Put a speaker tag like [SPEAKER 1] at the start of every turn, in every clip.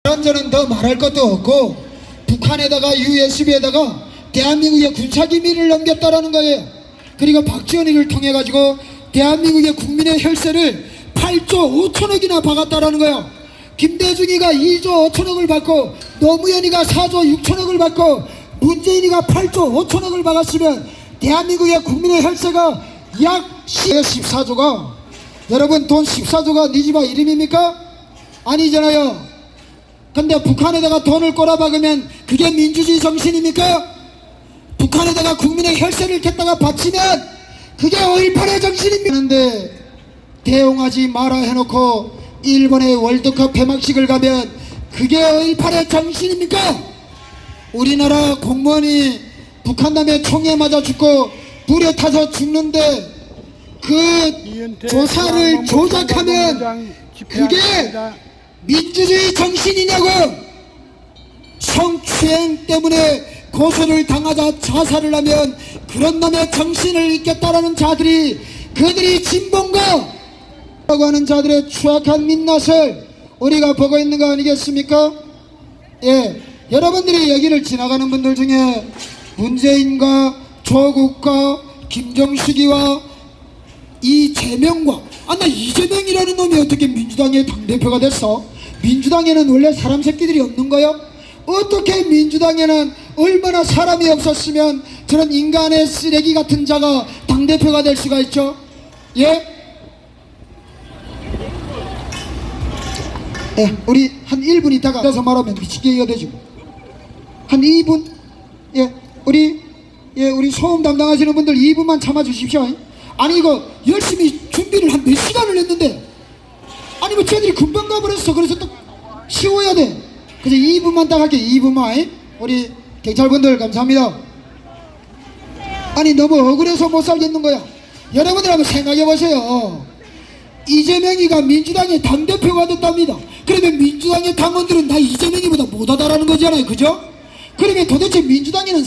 [SPEAKER 1] 저는 더 말할 것도 없고 북한에다가 USB에다가 대한민국의 군사기밀을 넘겼다라는 거예요. 그리고 박지원이를 통해 가지고 대한민국의 국민의 혈세를 8조 5천억이나 박았다라는 거예요. 김대중이가 2조 5천억을 받고 노무현이가 4조 6천억을 받고 문재인이가 8조 5천억을 박았으면 대한민국의 국민의 혈세가 약 14조가 여러분 돈 14조가 네 집아 이름입니까? 아니잖아요. 근데 북한에다가 돈을 꼬라박으면 그게 민주주의 정신입니까? 북한에다가 국민의 혈세를 겠다가 바치면 그게 5.18의 정신입니다. 그런데 대응하지 마라 해놓고 일본의 월드컵 개막식을 가면 그게 5.18의 정신입니까? 우리나라 공무원이 북한 남의 총에 맞아 죽고 불에 타서 죽는데 그 조사를 조작하면 그게 민주주의 정신이냐고. 성추행 때문에 고소를 당하자 자살을 하면 그런 놈의 정신을 잊겠다라는 자들이 그들이 진봉가 라고 하는 자들의 추악한 민낯을 우리가 보고 있는 거 아니겠습니까? 예, 여러분들이 여기를 지나가는 분들 중에 문재인과 조국과 김정식이와 이재명과 나 이재명이라는 놈이 어떻게 민주당의 당대표가 됐어? 민주당에는 원래 사람 새끼들이 없는 거요? 어떻게 민주당에는 얼마나 사람이 없었으면 저런 인간의 쓰레기 같은 자가 당대표가 될 수가 있죠? 예? 예, 우리 한 1분 있다가 가서 말하면 미치게 이어되죠. 한 2분? 예, 우리 소음 담당하시는 분들 2분만 참아 주십시오. 아니 이거 열심히 준비를 한 몇 시간을 했는데 아니 뭐 쟤들이 금방 가버렸어. 그래서 또 쉬어야 돼. 그래서 2분만 딱 할게. 2분만. 우리 경찰분들 감사합니다. 아니 너무 억울해서 못 살겠는 거야. 여러분들 한번 생각해 보세요. 이재명이가 민주당의 당대표가 됐답니다. 그러면 민주당의 당원들은 다 이재명이보다 못하다라는 거잖아요. 그죠? 그러면 도대체 민주당에는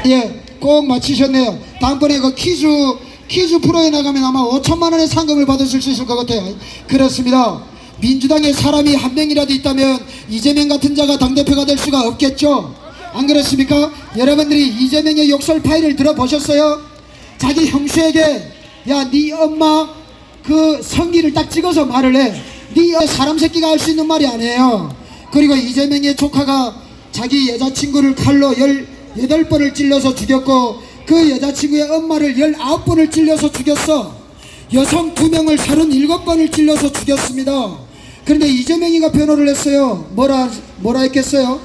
[SPEAKER 1] 예, 꼭 맞히셨네요. 다음번에 그 퀴즈 프로에 나가면 아마 5천만 원의 상금을 받으실 수 있을 것 같아요. 그렇습니다. 민주당에 사람이 한 명이라도 있다면 이재명 같은 자가 당대표가 될 수가 없겠죠. 안 그렇습니까? 여러분들이 이재명의 욕설 파일을 들어보셨어요? 자기 형수에게 야, 네 엄마 그 성기를 딱 찍어서 말을 해. 네 사람 새끼가 할 수 있는 말이 아니에요. 그리고 이재명의 조카가 자기 여자친구를 칼로 18번을 찔러서 죽였고 그 여자친구의 엄마를 19번을 찔러서 죽였어. 여성 2명을 37번을 찔러서 죽였습니다. 그런데 이재명이가 변호를 했어요. 뭐라 했겠어요?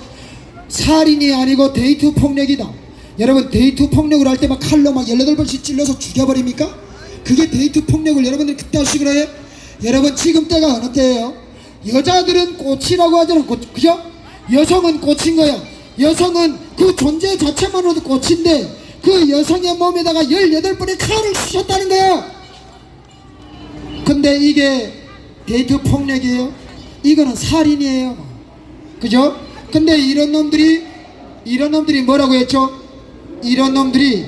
[SPEAKER 1] 살인이 아니고 데이트 폭력이다. 여러분 데이트 폭력을 할 때 막 칼로 막 18번씩 찔러서 죽여버립니까? 그게 데이트 폭력을 여러분들이 그때 하시기로 해요? 여러분 지금 때가 어느 때예요? 여자들은 꽃이라고 하잖아. 그죠? 여성은 꽃인 거야. 여성은 그 존재 자체만으로도 꽃인데 그 여성의 몸에다가 18번의 칼을 쑤셨다는 거야. 근데 이게 데이트 폭력이에요? 이거는 살인이에요. 그죠? 근데 이런 놈들이 뭐라고 했죠? 이런 놈들이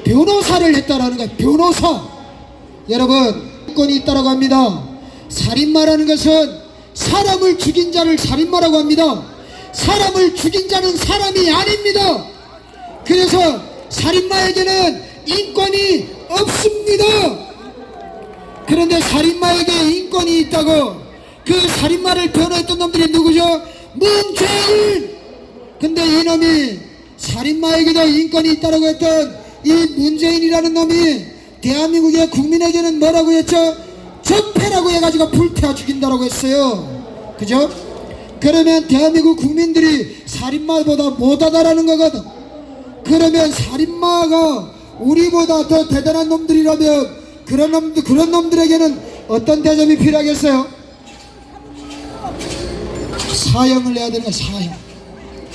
[SPEAKER 1] 변호사를 했다라는 거예요. 변호사. 여러분 건이 있다라고 합니다. 살인마라는 것은 사람을 죽인 자를 살인마라고 합니다. 사람을 죽인 자는 사람이 아닙니다. 그래서 살인마에게는 인권이 없습니다. 그런데 살인마에게 인권이 있다고 그 살인마를 변호했던 놈들이 누구죠? 문재인. 근데 이놈이 살인마에게도 인권이 있다고 했던 이 문재인이라는 놈이 대한민국의 국민에게는 뭐라고 했죠? 적폐라고 해가지고 불태워 죽인다고 했어요. 그죠? 그러면 대한민국 국민들이 살인마보다 못하다라는 거거든. 그러면 살인마가 우리보다 더 대단한 놈들이라면 그런 놈들에게는 어떤 대접이 필요하겠어요? 사형을 내야 되는 거야. 사형.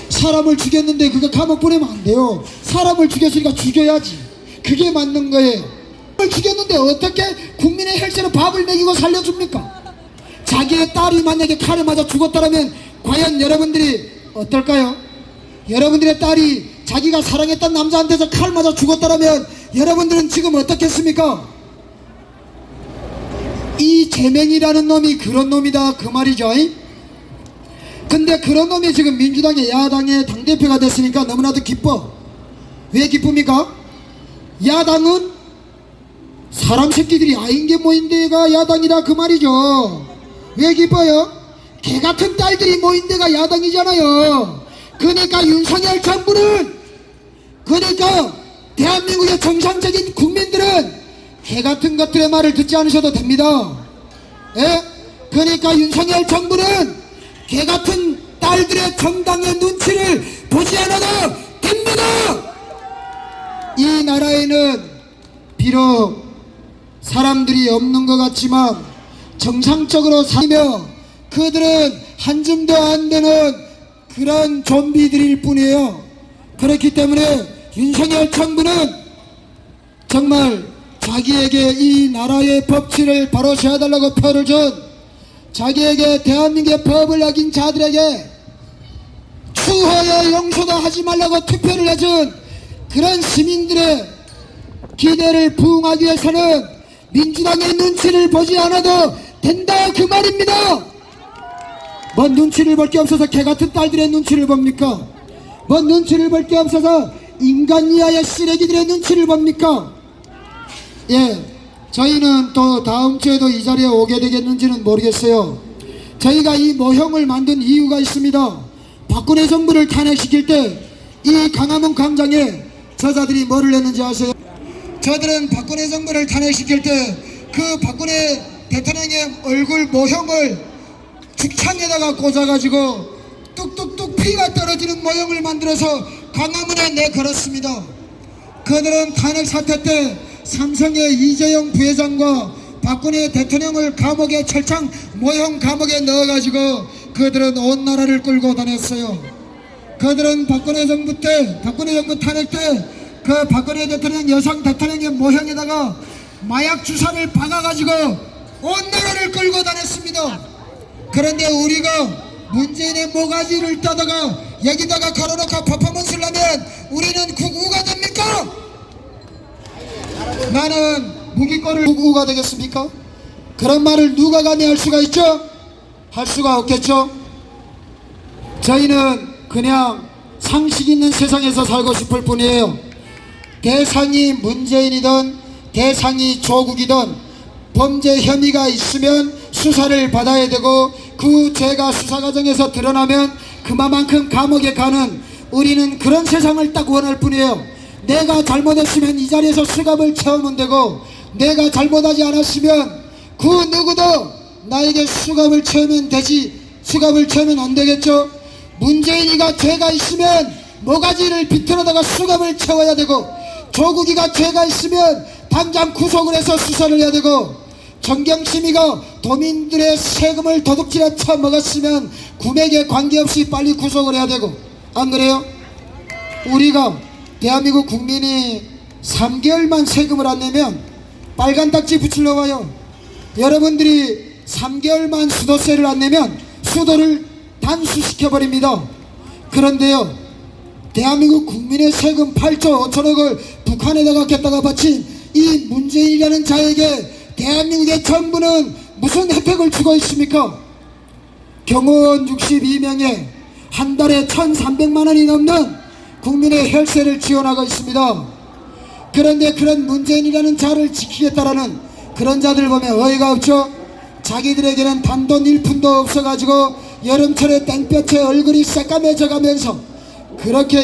[SPEAKER 1] 사람을 죽였는데 그거 감옥 보내면 안 돼요. 사람을 죽였으니까 죽여야지. 그게 맞는 거예요. 사람을 죽였는데 어떻게 국민의 혈세로 밥을 먹이고 살려줍니까? 자기의 딸이 만약에 칼을 맞아 죽었다면 과연 여러분들이 어떨까요? 여러분들의 딸이 자기가 사랑했던 남자한테서 칼 맞아 죽었다면 여러분들은 지금 어떻겠습니까? 이재명이라는 놈이 그런 놈이다 그 말이죠. 근데 그런 놈이 지금 민주당의 야당의 당대표가 됐으니까 너무나도 기뻐. 왜 기쁩니까? 야당은 사람 새끼들이 아닌 게 모인 데가 야당이다 그 말이죠. 왜 기뻐요? 개 같은 딸들이 모인 데가 야당이잖아요. 그러니까 윤석열 정부는, 그러니까 대한민국의 정상적인 국민들은 개 같은 것들의 말을 듣지 않으셔도 됩니다. 예? 그러니까 윤석열 정부는 개 같은 딸들의 정당의 눈치를 보지 않아도 됩니다. 이 나라에는 비록 사람들이 없는 것 같지만 정상적으로 살며 그들은 한 줌도 안 되는 그런 좀비들일 뿐이에요. 그렇기 때문에 윤석열 정부는 정말 자기에게 이 나라의 법치를 바로 세워달라고 표를 준, 자기에게 대한민국의 법을 어긴 자들에게 추호의 용서도 하지 말라고 투표를 해준 그런 시민들의 기대를 부응하기 위해서는 민주당의 눈치를 보지 않아도 된다 그 말입니다. 뭔 눈치를 볼 게 없어서 개같은 딸들의 눈치를 봅니까? 뭔 눈치를 볼 게 없어서 인간 이하의 쓰레기들의 눈치를 봅니까? 예, 저희는 또 다음 주에도 이 자리에 오게 되겠는지는 모르겠어요. 저희가 이 모형을 만든 이유가 있습니다. 박근혜 정부를 탄핵시킬 때 이 강화문 광장에 저자들이 뭐를 했는지 아세요? 저들은 박근혜 정부를 탄핵시킬 때 그 박근혜 대통령의 얼굴 모형을 죽창에다가 꽂아가지고 뚝뚝뚝 피가 떨어지는 모형을 만들어서 강화문에 내걸었습니다. 그들은 탄핵 사태 때 삼성의 이재용 부회장과 박근혜 대통령을 감옥에, 철창 모형 감옥에 넣어가지고 그들은 온 나라를 끌고 다녔어요. 그들은 박근혜 정부 탄핵 때 그 박근혜 대통령, 여성 대통령의 모형에다가 마약 주사를 박아가지고 온 나라를 끌고 다녔습니다. 그런데 우리가 문재인의 모가지를 따다가 여기다가 걸어놓고 퍼포먼스를 하면 우리는 국우가 됩니까? 나는 무기권을 국우가 되겠습니까? 그런 말을 누가 감히 할 수가 있죠? 할 수가 없겠죠? 저희는 그냥 상식 있는 세상에서 살고 싶을 뿐이에요. 대상이 문재인이든 대상이 조국이든 범죄 혐의가 있으면 수사를 받아야 되고 그 죄가 수사 과정에서 드러나면 그만큼 감옥에 가는, 우리는 그런 세상을 딱 원할 뿐이에요. 내가 잘못했으면 이 자리에서 수갑을 채우면 되고, 내가 잘못하지 않았으면 그 누구도 나에게 수갑을 채우면 되지, 수갑을 채우면 안 되겠죠. 문재인이가 죄가 있으면 모가지를 비틀어다가 수갑을 채워야 되고, 조국이가 죄가 있으면 당장 구속을 해서 수사를 해야 되고, 정경심이가 도민들의 세금을 도둑질해 처먹었으면 금액에 관계없이 빨리 구속을 해야 되고, 안 그래요? 우리가 대한민국 국민이 3개월만 세금을 안 내면 빨간 딱지 붙이러 와요. 여러분들이 3개월만 수도세를 안 내면 수도를 단수시켜버립니다. 그런데요, 대한민국 국민의 세금 8조 5천억을 북한에다가 겠다가 바친 이 문재인이라는 자에게 대한민국의 정부는 무슨 혜택을 주고 있습니까? 경호원 62명에 한 달에 1,300만 원이 넘는 국민의 혈세를 지원하고 있습니다. 그런데 그런 문재인이라는 자를 지키겠다라는 그런 자들 보면 어이가 없죠? 자기들에게는 단돈 1푼도 없어가지고 여름철에 땡볕에 얼굴이 새까매져 가면서 그렇게